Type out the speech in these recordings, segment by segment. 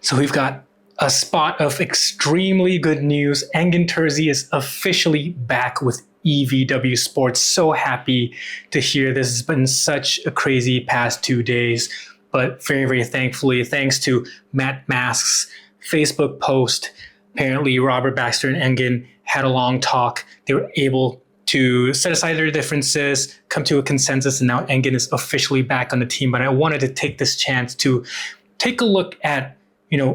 So we've got a spot of extremely good news. Engin Terzi is officially back with EVW Sports. So happy to hear this. It's been such a crazy past 2 days, but very, very thankfully, thanks to Matt Mask's Facebook post, apparently Robert Baxter and Engin had a long talk. They were able to set aside their differences, come to a consensus, and now Engin is officially back on the team. But I wanted to take this chance to take a look at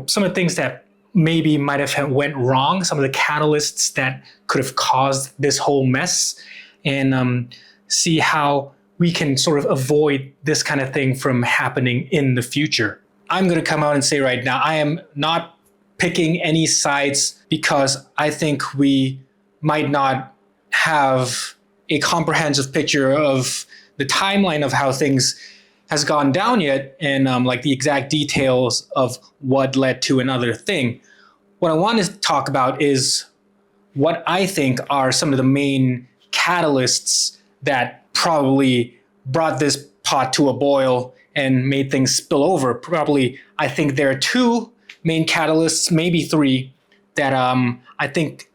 some of the things that maybe might have went wrong, some of the catalysts that could have caused this whole mess, and see how we can sort of avoid this kind of thing from happening in the future. I'm going to come out and say right now, I am not picking any sides because I think we might not have a comprehensive picture of the timeline of how things has gone down yet, and like the exact details of what led to another thing. What I want to talk about is what I think are some of the main catalysts that probably brought this pot to a boil and made things spill over. Probably, I think there are two main catalysts, maybe three, that I think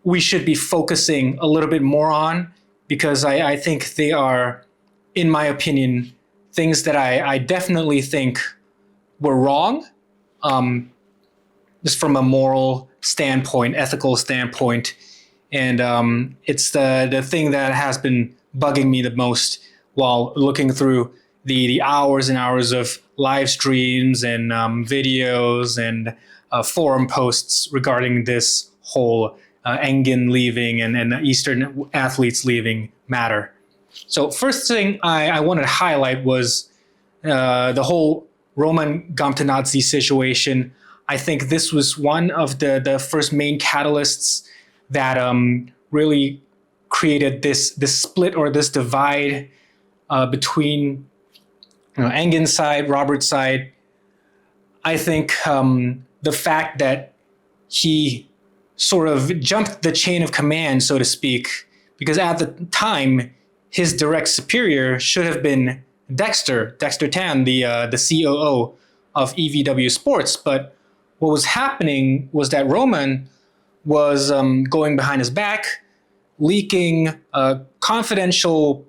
we should be focusing a little bit more on, because I think they are, in my opinion, things that I definitely think were wrong, just from a moral standpoint, ethical standpoint. And it's the thing that has been bugging me the most while looking through the hours and hours of live streams and videos and forum posts regarding this whole Engin leaving and Eastern athletes leaving matter. So first thing I wanted to highlight was the whole Roman Gamtanadze situation. I think this was one of the first main catalysts that really created this split or this divide between Engin's side, Robert's side. I think the fact that he sort of jumped the chain of command, so to speak, because at the time, his direct superior should have been Dexter Tan, the COO of EVW Sports. But what was happening was that Roman was going behind his back, leaking confidential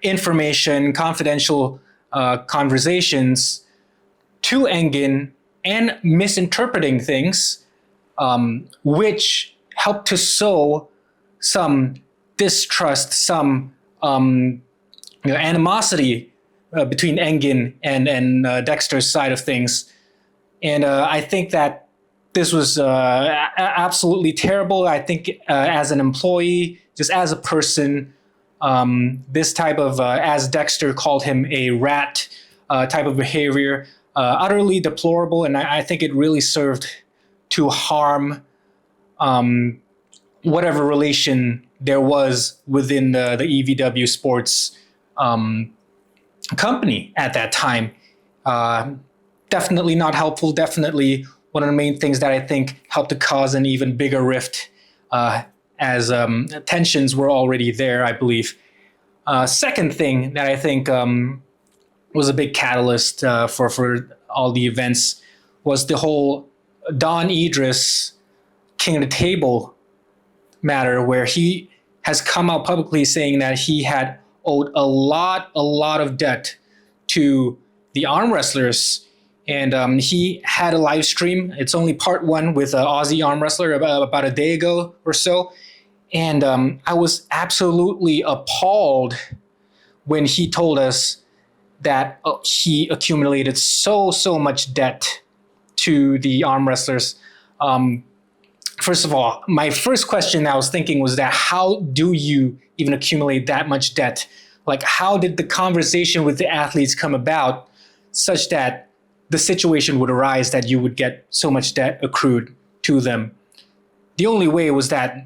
information, confidential conversations to Engin, and misinterpreting things, which helped to sow some distrust, some animosity between Engin and Dexter's side of things. And I think that this was absolutely terrible. I think as an employee, just as a person, this type of, as Dexter called him, a rat type of behavior, utterly deplorable. And I think it really served to harm whatever relation there was within the EVW Sports company at that time. Definitely not helpful. Definitely one of the main things that I think helped to cause an even bigger rift, as tensions were already there, I believe. Second thing that I think was a big catalyst for all the events was the whole Don Idris King of the Table matter, where he has come out publicly saying that he had owed a lot of debt to the arm wrestlers. And he had a live stream. It's only part one with an Aussie arm wrestler about a day ago or so. And I was absolutely appalled when he told us that he accumulated so much debt to the arm wrestlers. First of all, my first question I was thinking was that how do you even accumulate that much debt? Like, how did the conversation with the athletes come about such that the situation would arise that you would get so much debt accrued to them? The only way was that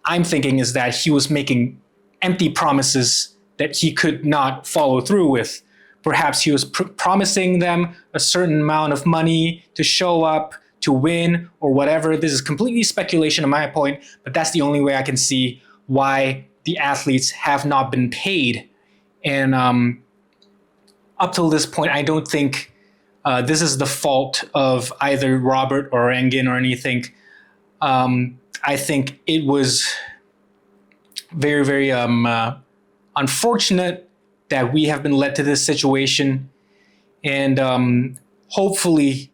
I'm thinking is that he was making empty promises that he could not follow through with. Perhaps he was promising them a certain amount of money to show up, to win, or whatever. This is completely speculation on my point, but that's the only way I can see why the athletes have not been paid. And up till this point, I don't think this is the fault of either Robert or Engin or anything. I think it was very, very unfortunate that we have been led to this situation. And hopefully,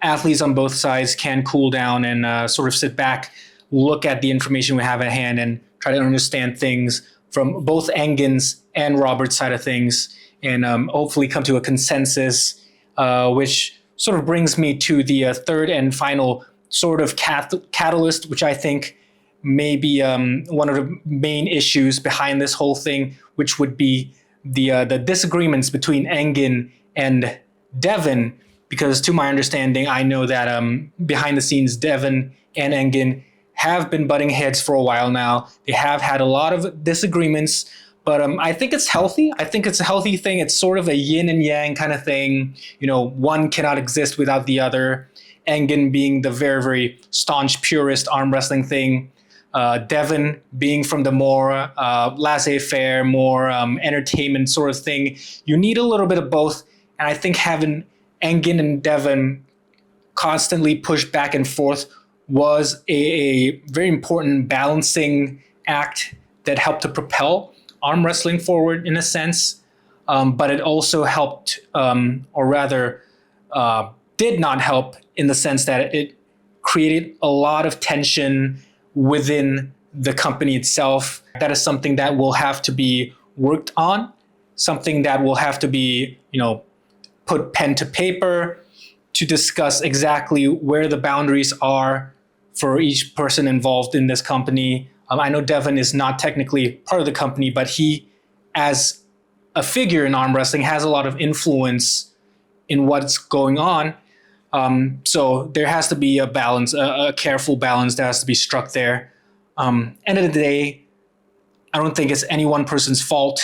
athletes on both sides can cool down and sort of sit back, look at the information we have at hand, and try to understand things from both Engin's and Robert's side of things, and hopefully come to a consensus, which sort of brings me to the third and final sort of catalyst, which I think may be one of the main issues behind this whole thing, which would be the disagreements between Engin and Devin. Because to my understanding, I know that behind the scenes, Devin and Engin have been butting heads for a while now. They have had a lot of disagreements, but I think it's healthy. I think it's a healthy thing. It's sort of a yin and yang kind of thing. You know, one cannot exist without the other. Engin being the very, very staunch purist arm wrestling thing. Devin being from the more laissez-faire, more entertainment sort of thing. You need a little bit of both. And I think having Engin and Devin constantly push back and forth was a very important balancing act that helped to propel arm wrestling forward in a sense. But it also helped, or rather did not help, in the sense that it created a lot of tension within the company itself. That is something that will have to be worked on, something that will have to be, put pen to paper to discuss exactly where the boundaries are for each person involved in this company. I know Devin is not technically part of the company, but he, as a figure in arm wrestling, has a lot of influence in what's going on. So there has to be a balance, a careful balance that has to be struck there. End of the day, I don't think it's any one person's fault,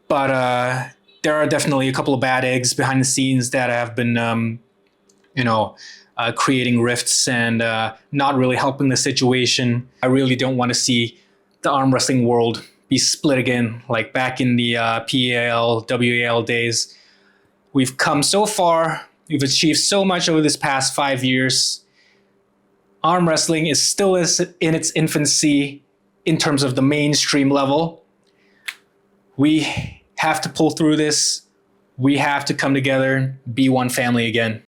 but there are definitely a couple of bad eggs behind the scenes that have been, creating rifts and not really helping the situation. I really don't want to see the arm wrestling world be split again, like back in the PAL, WAL days. We've come so far. We've achieved so much over this past 5 years. Arm wrestling is still in its infancy in terms of the mainstream level. We have to pull through this. We have to come together, be one family again.